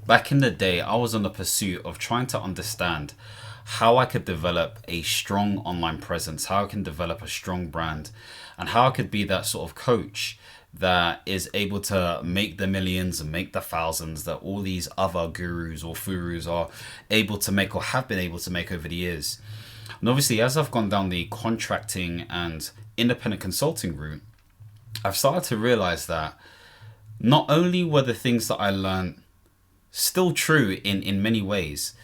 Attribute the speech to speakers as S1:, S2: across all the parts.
S1: Back in the day, I was on the pursuit of trying to understand how I could develop a strong online presence, how I can develop a strong brand, and how I could be that sort of coach that is able to make the millions and make the thousands that all these other gurus or furus are able to make or have been able to make over the years. And obviously, as I've gone down the contracting and independent consulting route, I've started to realize that not only were the things that I learned still true in many ways,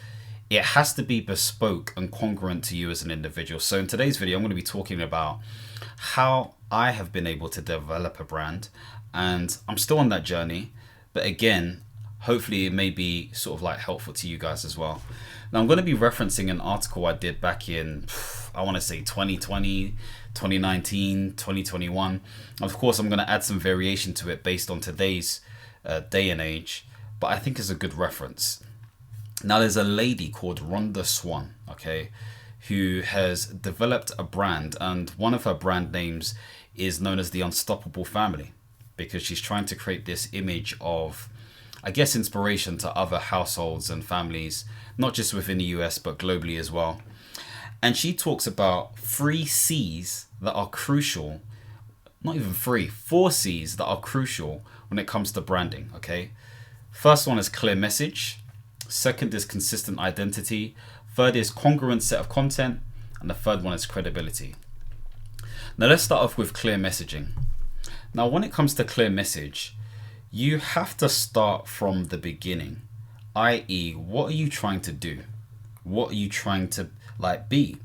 S1: it has to be bespoke and congruent to you as an individual. So in today's video, I'm going to be talking about how I have been able to develop a brand, and I'm still on that journey. But again, hopefully it may be sort of like helpful to you guys as well. Now I'm going to be referencing an article I did back in, I want to say 2020, 2019, 2021. Of course, I'm going to add some variation to it based on today's day and age, but I think it's a good reference. Now there's a lady called Rhonda Swan, okay, who has developed a brand, and one of her brand names is known as the Unstoppable Family, because she's trying to create this image of, I guess, inspiration to other households and families, not just within the US, but globally as well. And she talks about 3 C's that are crucial, not even 3, 4 C's that are crucial when it comes to branding, okay? First one is clear message. Second is consistent identity. Third is congruent set of content. And the third one is credibility. Now let's start off with clear messaging. Now when it comes to clear message, you have to start from the beginning, i.e., what are you trying to do? What are you trying to be?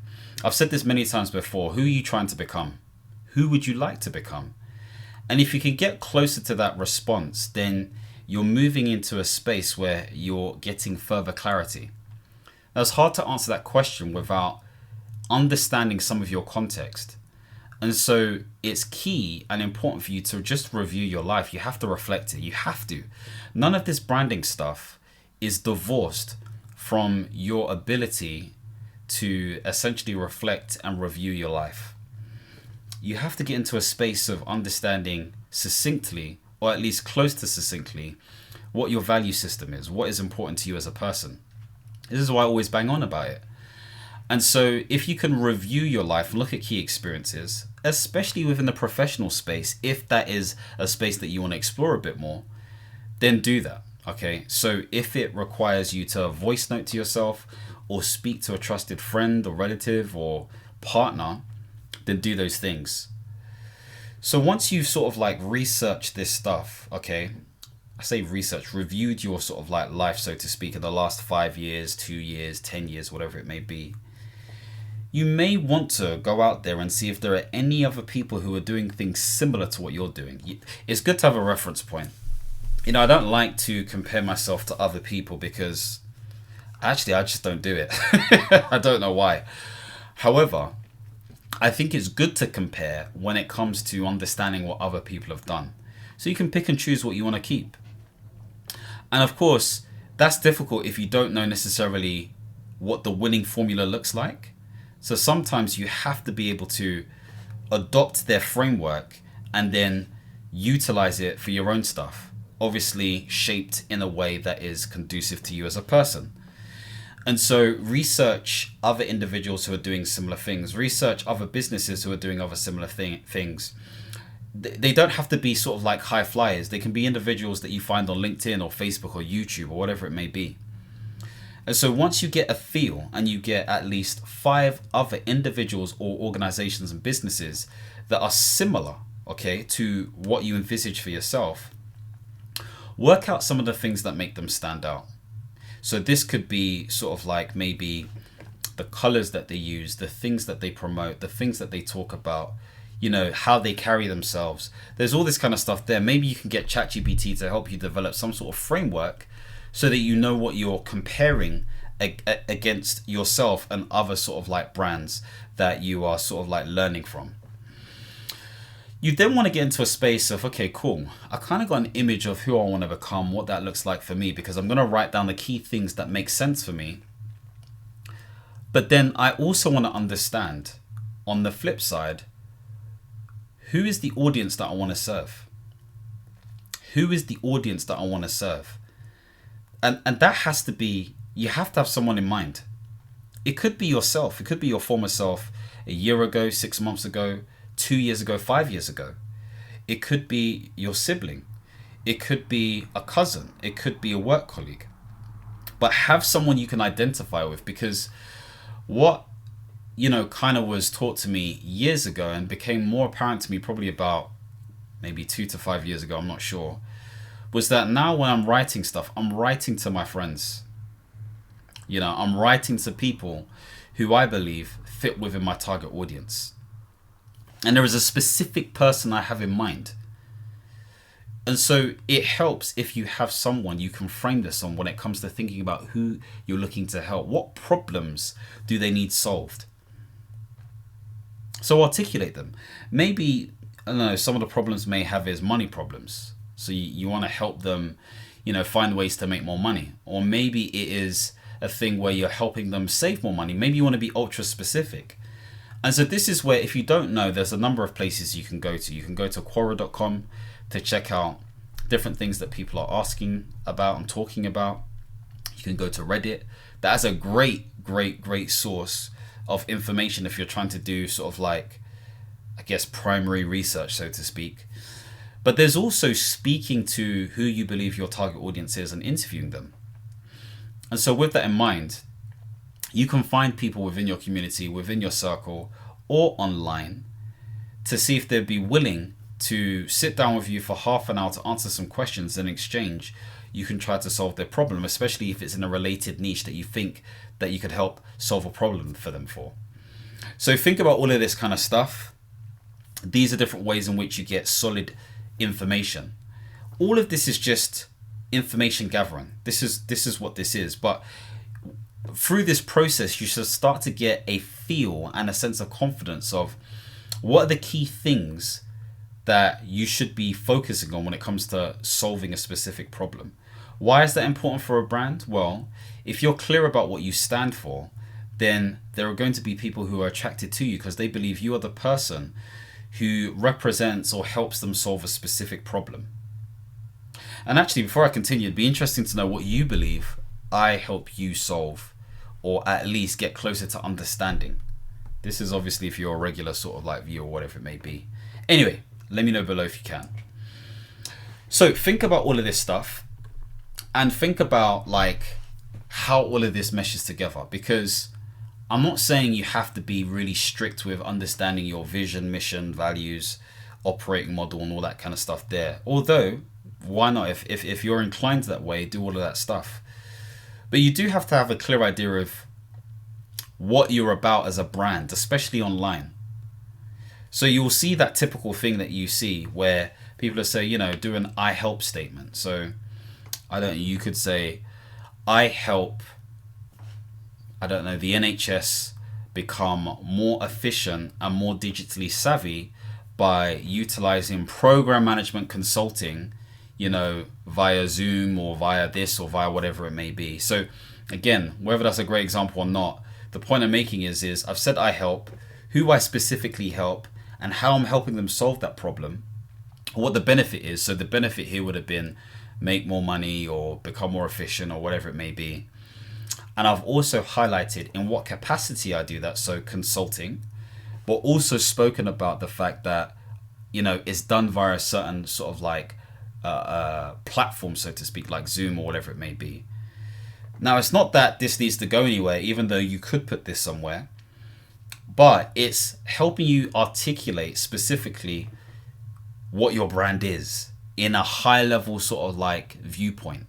S1: I've said this many times before. Who are you trying to become? Who would you like to become? And if you can get closer to that response, then you're moving into a space where you're getting further clarity. Now it's hard to answer that question without understanding some of your context. And so it's key and important for you to just review your life. You have to reflect it. You have to. None of this branding stuff is divorced from your ability to essentially reflect and review your life. You have to get into a space of understanding succinctly, or at least close to succinctly, what your value system is, what is important to you as a person. This is why I always bang on about it. And so if you can review your life and look at key experiences, especially within the professional space, if that is a space that you want to explore a bit more, then do that. Okay, so if it requires you to voice note to yourself or speak to a trusted friend or relative or partner, then do those things. So once you've sort of researched this stuff, okay, I say research, reviewed your sort of life, so to speak, in the last 5 years, 2 years, 10 years, whatever it may be, you may want to go out there and see if there are any other people who are doing things similar to what you're doing. It's good to have a reference point. You know, I don't like to compare myself to other people because actually I just don't do it. I don't know why. However, I think it's good to compare when it comes to understanding what other people have done. So you can pick and choose what you want to keep. And of course, that's difficult if you don't know necessarily what the winning formula looks like. So sometimes you have to be able to adopt their framework and then utilize it for your own stuff. Obviously shaped in a way that is conducive to you as a person. And so research other individuals who are doing similar things. Research other businesses who are doing other similar things. They don't have to be sort of like high flyers. They can be individuals that you find on LinkedIn or Facebook or YouTube or whatever it may be. And so once you get a feel and you get at least 5 other individuals or organizations and businesses that are similar, okay, to what you envisage for yourself, work out some of the things that make them stand out. So this could be sort of like maybe the colors that they use, the things that they promote, the things that they talk about, you know, how they carry themselves. There's all this kind of stuff there. Maybe you can get ChatGPT to help you develop some sort of framework so that you know what you're comparing against yourself and other sort of brands that you are sort of learning from. You then want to get into a space of, okay, cool, I kind of got an image of who I want to become, what that looks like for me, because I'm going to write down the key things that make sense for me. But then I also want to understand, on the flip side, who is the audience that I want to serve? Who is the audience that I want to serve? And that has to be, you have to have someone in mind. It could be yourself. It could be your former self a year ago, 6 months ago, 2 years ago, 5 years ago. It could be your sibling. It could be a cousin. It could be a work colleague. But have someone you can identify with, because what, kind of was taught to me years ago and became more apparent to me probably about maybe 2 to 5 years ago, I'm not sure, was that now when I'm writing stuff, I'm writing to my friends. I'm writing to people who I believe fit within my target audience. And there is a specific person I have in mind. And so it helps if you have someone you can frame this on when it comes to thinking about who you're looking to help. What problems do they need solved? So articulate them. Maybe, I don't know, some of the problems may have is money problems. So you want to help them, find ways to make more money. Or maybe it is a thing where you're helping them save more money. Maybe you want to be ultra specific. And so this is where, if you don't know, there's a number of places you can go to. You can go to Quora.com to check out different things that people are asking about and talking about. You can go to Reddit. That is a great source of information if you're trying to do sort of like, I guess, primary research, so to speak. But there's also speaking to who you believe your target audience is and interviewing them. And so with that in mind, you can find people within your community, within your circle, or online to see if they'd be willing to sit down with you for half an hour to answer some questions. In exchange, you can try to solve their problem, especially if it's in a related niche that you think that you could help solve a problem for them for. So think about all of this kind of stuff. These are different ways in which you get solid information. All of this is just information gathering. This is what this is. But through this process, you should start to get a feel and a sense of confidence of what are the key things that you should be focusing on when it comes to solving a specific problem. Why is that important for a brand? Well, if you're clear about what you stand for, then there are going to be people who are attracted to you because they believe you are the person who represents or helps them solve a specific problem. And actually, before I continue, it'd be interesting to know what you believe I help you solve, or at least get closer to understanding. This is obviously if you're a regular sort of like viewer or whatever it may be. Anyway, let me know below if you can. So think about all of this stuff and think about like how all of this meshes together, because I'm not saying you have to be really strict with understanding your vision, mission, values, operating model and all that kind of stuff there. Although, why not? If you're inclined that way, do all of that stuff. But you do have to have a clear idea of what you're about as a brand, especially online. So you'll see that typical thing that you see where people are saying, do an I help statement. So you could say, I help, the NHS become more efficient and more digitally savvy by utilizing program management consulting, via Zoom or via this or via whatever it may be. So again, whether that's a great example or not, the point I'm making is I've said I help, who I specifically help, and how I'm helping them solve that problem, what the benefit is. So the benefit here would have been make more money or become more efficient or whatever it may be. And I've also highlighted in what capacity I do that, so consulting, but also spoken about the fact that, it's done via a certain sort of like platform, so to speak, like Zoom or whatever it may be. Now, it's not that this needs to go anywhere, even though you could put this somewhere, but it's helping you articulate specifically what your brand is in a high level sort of like viewpoint.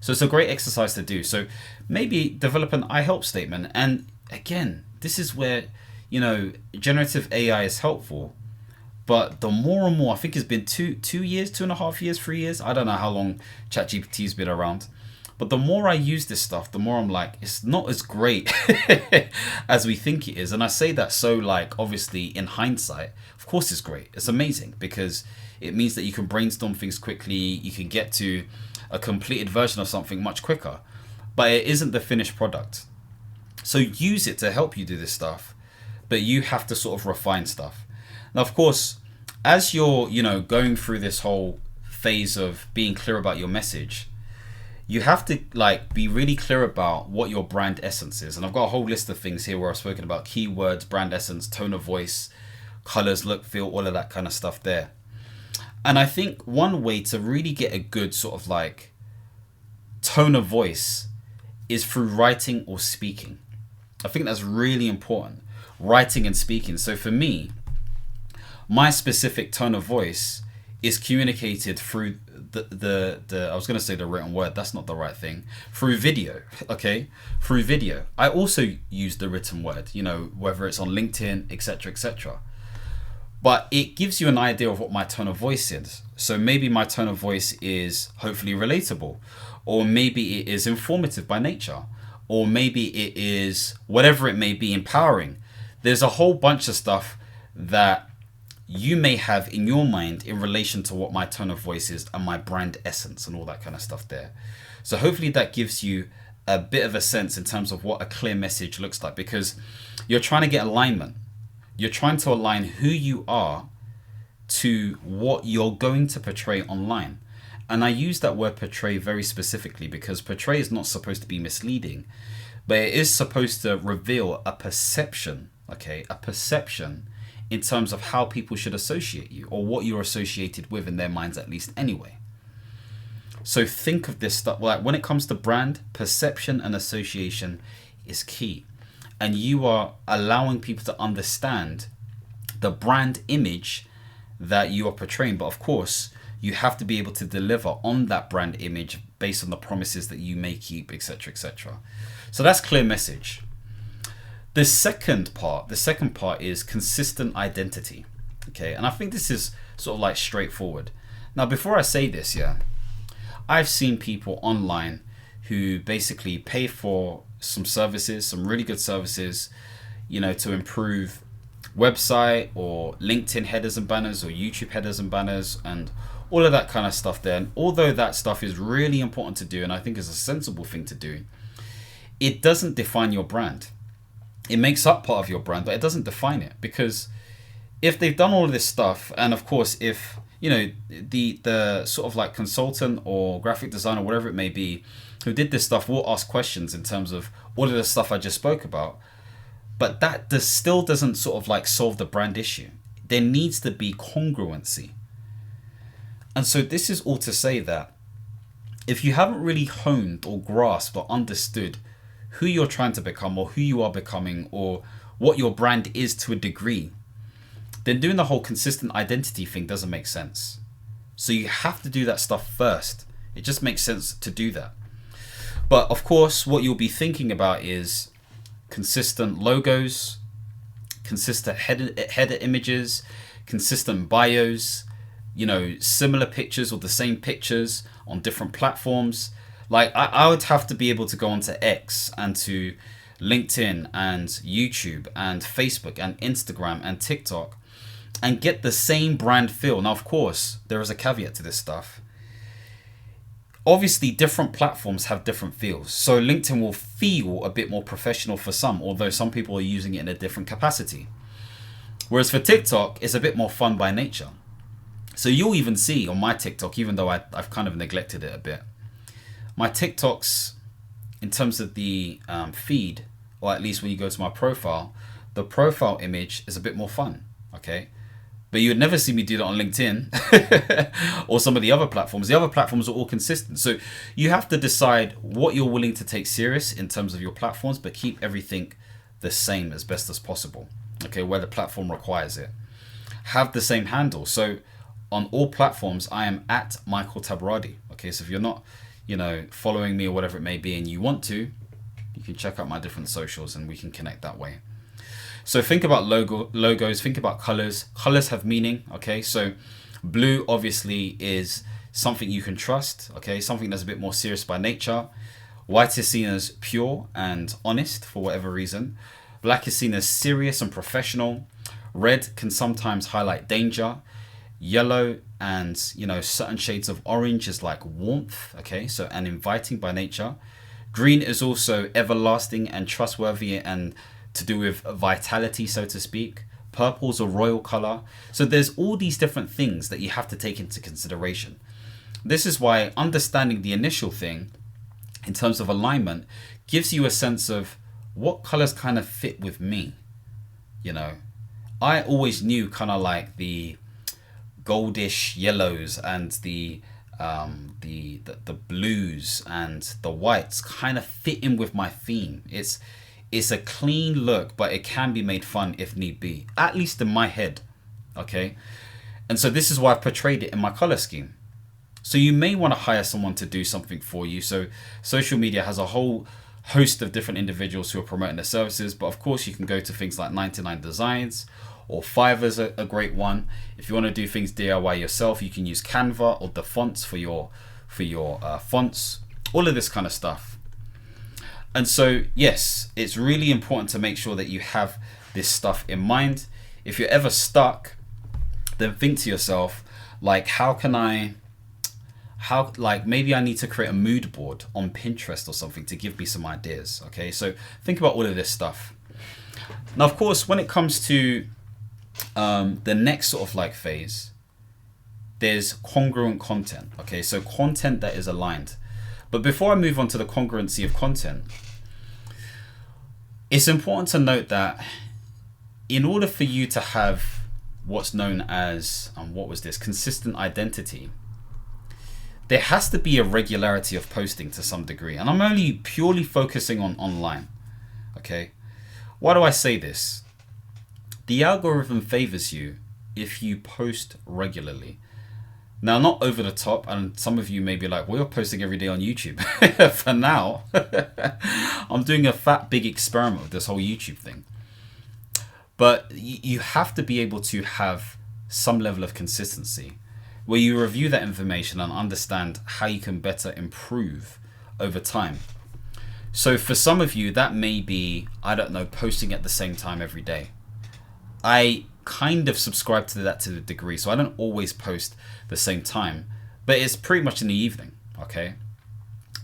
S1: So it's a great exercise to do. So maybe develop an I help statement. And again, this is where, generative AI is helpful. But the more and more, I think it's been 2 years, 2.5 years, 3 years. I don't know how long ChatGPT's been around. But the more I use this stuff, the more I'm like, it's not as great as we think it is. And I say that so like, obviously in hindsight, of course it's great. It's amazing because it means that you can brainstorm things quickly. You can get to a completed version of something much quicker. But it isn't the finished product. So use it to help you do this stuff. But you have to sort of refine stuff. Now, of course, as you're, going through this whole phase of being clear about your message, you have to like be really clear about what your brand essence is. And I've got a whole list of things here where I've spoken about keywords, brand essence, tone of voice, colors, look, feel, all of that kind of stuff there. And I think one way to really get a good sort of like tone of voice is through writing or speaking. I think that's really important. Writing and speaking. So for me, my specific tone of voice is communicated through the I was going to say the written word, that's not the right thing, through video. Okay, through video. I also use the written word, you know, whether it's on LinkedIn, etc., etc. But it gives you an idea of what my tone of voice is. So maybe my tone of voice is hopefully relatable, or maybe it is informative by nature, or maybe it is whatever it may be, empowering. There's a whole bunch of stuff that you may have in your mind in relation to what my tone of voice is and my brand essence and all that kind of stuff there. So hopefully that gives you a bit of a sense in terms of what a clear message looks like, because you're trying to get alignment. You're trying to align who you are to what you're going to portray online. And I use that word portray very specifically because portray is not supposed to be misleading, but it is supposed to reveal a perception, okay? A perception in terms of how people should associate you, or what you're associated with in their minds, at least anyway. So think of this stuff, like when it comes to brand, perception and association is key. And you are allowing people to understand the brand image that you are portraying. But of course, you have to be able to deliver on that brand image based on the promises that you may keep, etc., etc. So that's clear message. The second part is consistent identity. Okay, and I think this is sort of like straightforward. Now, before I say this, I've seen people online who basically pay for some services, some really good services, you know, to improve website or LinkedIn headers and banners or YouTube headers and banners and all of that kind of stuff there. And although that stuff is really important to do, and I think is a sensible thing to do, it doesn't define your brand. It makes up part of your brand, but it doesn't define it. Because if they've done all of this stuff, and of course, if, you know, the sort of like consultant or graphic designer, whatever it may be, who did this stuff will ask questions in terms of all of the stuff I just spoke about. But that still doesn't sort of like solve the brand issue. There needs to be congruency. And so this is all to say that if you haven't really honed or grasped or understood who you're trying to become, or who you are becoming, or what your brand is to a degree, then doing the whole consistent identity thing doesn't make sense. So you have to do that stuff first. It just makes sense to do that. But of course, what you'll be thinking about is consistent logos, consistent header images, consistent bios, you know, similar pictures or the same pictures on different platforms. Like I would have to be able to go onto X and to LinkedIn and YouTube and Facebook and Instagram and TikTok and get the same brand feel. Now, of course, there is a caveat to this stuff. Obviously, different platforms have different feels. So LinkedIn will feel a bit more professional for some, although some people are using it in a different capacity. Whereas for TikTok, it's a bit more fun by nature. So you'll even see on my TikTok, even though I've kind of neglected it a bit, my TikToks, in terms of the feed, or at least when you go to my profile, the profile image is a bit more fun, okay? But you would never see me do that on LinkedIn or some of the other platforms. The other platforms are all consistent. So you have to decide what you're willing to take serious in terms of your platforms, but keep everything the same as best as possible, okay, where the platform requires it. Have the same handle. So on all platforms, I am at Michael Tabaradi, okay? So if you're not, you know, following me or whatever it may be and you want to, you can check out my different socials and we can connect that way. So think about logos, think about colors. Colors have meaning, okay? So blue obviously is something you can trust, okay? Something that's a bit more serious by nature. White is seen as pure and honest for whatever reason. Black is seen as serious and professional. Red can sometimes highlight danger. Yellow and, you know, certain shades of orange is like warmth, okay? So, and inviting by nature. Green is also everlasting and trustworthy and to do with vitality, so to speak. Purple's a royal color. So there's all these different things that you have to take into consideration. This is why understanding the initial thing in terms of alignment, gives you a sense of what colors kind of fit with me. You know, I always knew kind of like the goldish yellows and the blues and the whites kind of fit in with my theme. It's a clean look, but it can be made fun if need be, at least in my head. Okay, and so this is why I've portrayed it in my color scheme. So you may want to hire someone to do something for you. So social media has a whole host of different individuals who are promoting their services, but of course you can go to things like 99 Designs, or Fiverr's a great one. If you want to do things DIY yourself, you can use Canva or the fonts for your fonts, all of this kind of stuff. And so yes, it's really important to make sure that you have this stuff in mind. If you're ever stuck, then think to yourself, like, maybe I need to create a mood board on Pinterest or something to give me some ideas. Okay, so think about all of this stuff. Now, of course, when it comes to the next sort of like phase, there's congruent content. Okay, so content that is aligned. But before I move on to the congruency of content, it's important to note that in order for you to have what's known as, consistent identity, there has to be a regularity of posting to some degree. And I'm only purely focusing on online. Okay, why do I say this? The algorithm favors you if you post regularly. Now, not over the top, and some of you may be like, well, you're posting every day on YouTube. For now, I'm doing a fat, big experiment with this whole YouTube thing. But you have to be able to have some level of consistency where you review that information and understand how you can better improve over time. So for some of you, that may be, I don't know, posting at the same time every day. I kind of subscribe to that to the degree, so I don't always post the same time, but it's pretty much in the evening. Okay,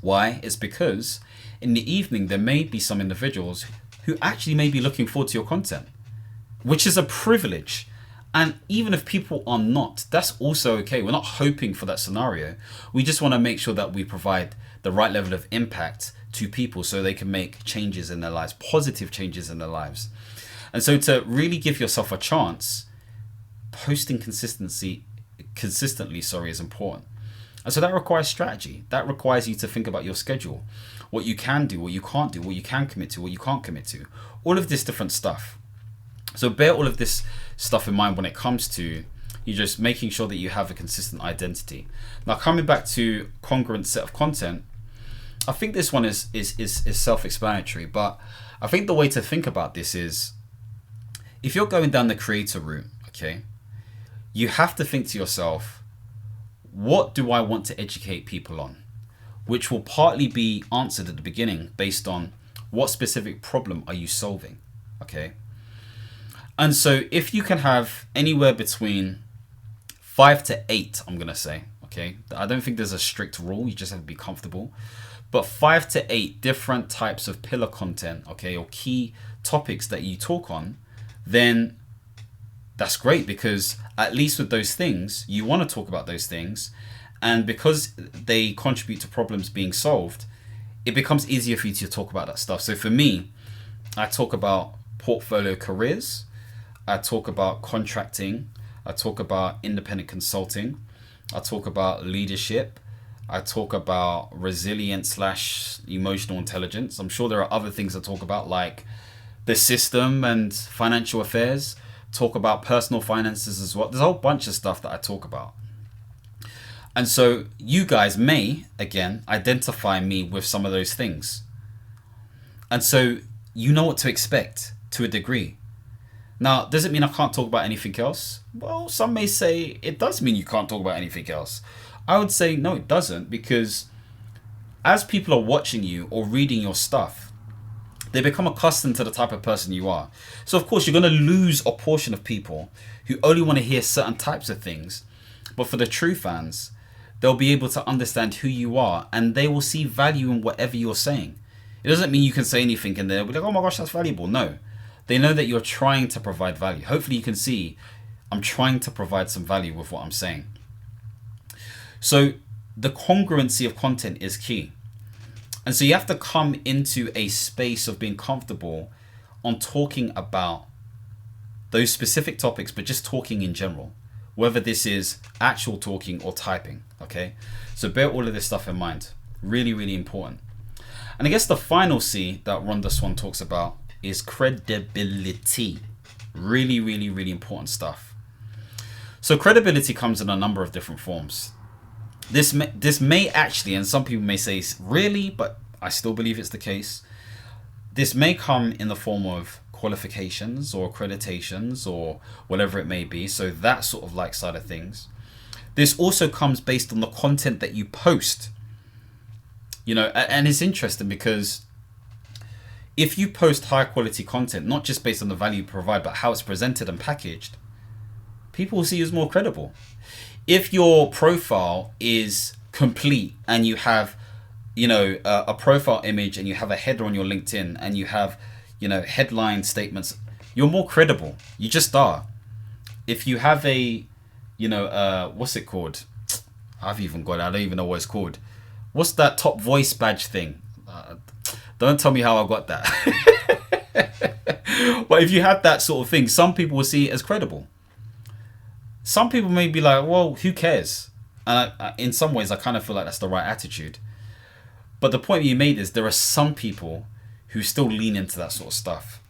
S1: why? It's because in the evening there may be some individuals who actually may be looking forward to your content, which is a privilege. And even if people are not, that's also okay. We're not hoping for that scenario. We just want to make sure that we provide the right level of impact to people so they can make changes in their lives, positive changes in their lives. And so to really give yourself a chance, posting consistently, is important. And so that requires strategy. That requires you to think about your schedule, what you can do, what you can't do, what you can commit to, what you can't commit to, all of this different stuff. So bear all of this stuff in mind when it comes to you just making sure that you have a consistent identity. Now, coming back to congruent set of content, I think this one is self-explanatory, but I think the way to think about this is, if you're going down the creator route, okay, you have to think to yourself, what do I want to educate people on? Which will partly be answered at the beginning based on what specific problem are you solving, okay? And so if you can have anywhere between 5 to 8, I'm going to say, okay, I don't think there's a strict rule, you just have to be comfortable, but 5 to 8 different types of pillar content, okay, or key topics that you talk on, then that's great, because at least with those things, you want to talk about those things, and because they contribute to problems being solved, it becomes easier for you to talk about that stuff. So for me, I talk about portfolio careers, I talk about contracting, I talk about independent consulting, I talk about leadership, I talk about resilience / emotional intelligence. I'm sure there are other things I talk about, like the system and financial affairs, talk about personal finances as well. There's a whole bunch of stuff that I talk about. And so you guys may, again, identify me with some of those things. And so you know what to expect to a degree. Now, does it mean I can't talk about anything else? Well, some may say it does mean you can't talk about anything else. I would say no, it doesn't, because as people are watching you or reading your stuff, they become accustomed to the type of person you are. So of course, you're going to lose a portion of people who only want to hear certain types of things. But for the true fans, they'll be able to understand who you are, and they will see value in whatever you're saying. It doesn't mean you can say anything and they'll be like, oh my gosh, that's valuable. No, they know that you're trying to provide value. Hopefully you can see I'm trying to provide some value with what I'm saying. So the congruency of content is key. And so you have to come into a space of being comfortable on talking about those specific topics, but just talking in general, whether this is actual talking or typing. Okay, so bear all of this stuff in mind. Really, really important. And I guess the final C that Rhonda Swan talks about is credibility. Really, really, really important stuff. So credibility comes in a number of different forms. This may actually, and some people may say, really, but I still believe it's the case. This may come in the form of qualifications or accreditations or whatever it may be. So that sort of like side of things. This also comes based on the content that you post. You know, and it's interesting because if you post high quality content, not just based on the value you provide, but how it's presented and packaged, people will see you as more credible. If your profile is complete and you have, you know, a profile image and you have a header on your LinkedIn and you have, you know, headline statements, you're more credible. You just are. If you have a, you know, what's it called? I've even got it. I don't even know what it's called. What's that top voice badge thing? Don't tell me how I got that. But if you have that sort of thing, some people will see it as credible. Some people may be like, well, who cares? And in some ways, I kind of feel like that's the right attitude. But the point you made is there are some people who still lean into that sort of stuff.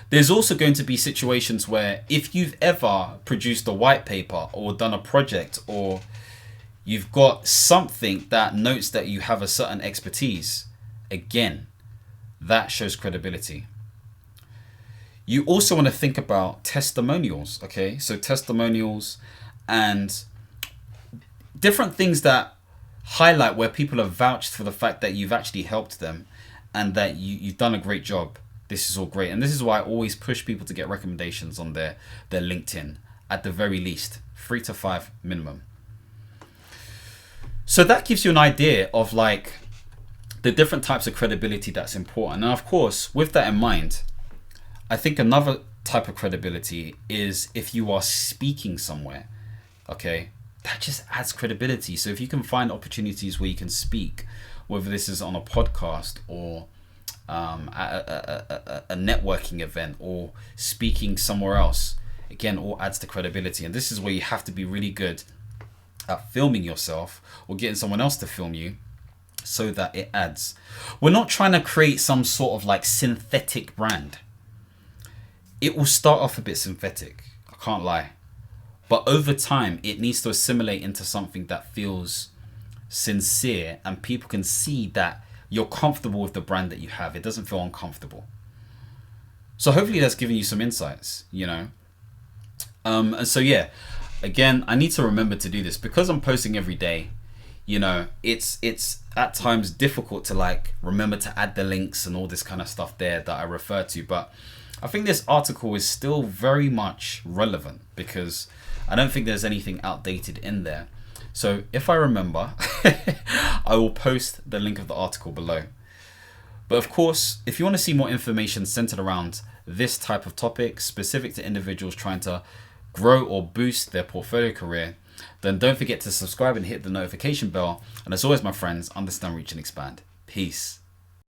S1: There's also going to be situations where if you've ever produced a white paper or done a project or you've got something that notes that you have a certain expertise, again, that shows credibility. You also want to think about testimonials, okay? So testimonials and different things that highlight where people have vouched for the fact that you've actually helped them and that you've done a great job. This is all great. And this is why I always push people to get recommendations on their LinkedIn, at the very least, 3 to 5 minimum. So that gives you an idea of like the different types of credibility that's important. And of course, with that in mind, I think another type of credibility is if you are speaking somewhere, okay, that just adds credibility. So if you can find opportunities where you can speak, whether this is on a podcast or a networking event or speaking somewhere else, again, all adds to credibility. And this is where you have to be really good at filming yourself or getting someone else to film you so that it adds. We're not trying to create some sort of like synthetic brand. It will start off a bit synthetic, I can't lie. But over time, it needs to assimilate into something that feels sincere and people can see that you're comfortable with the brand that you have. It doesn't feel uncomfortable. So hopefully that's giving you some insights, you know. And so, yeah, again, I need to remember to do this because I'm posting every day. You know, it's at times difficult to like remember to add the links and all this kind of stuff there that I refer to. But I think this article is still very much relevant because I don't think there's anything outdated in there. So if I remember, I will post the link of the article below. But of course, if you want to see more information centered around this type of topic, specific to individuals trying to grow or boost their portfolio career, then don't forget to subscribe and hit the notification bell. And as always, my friends, understand, reach, and expand. Peace.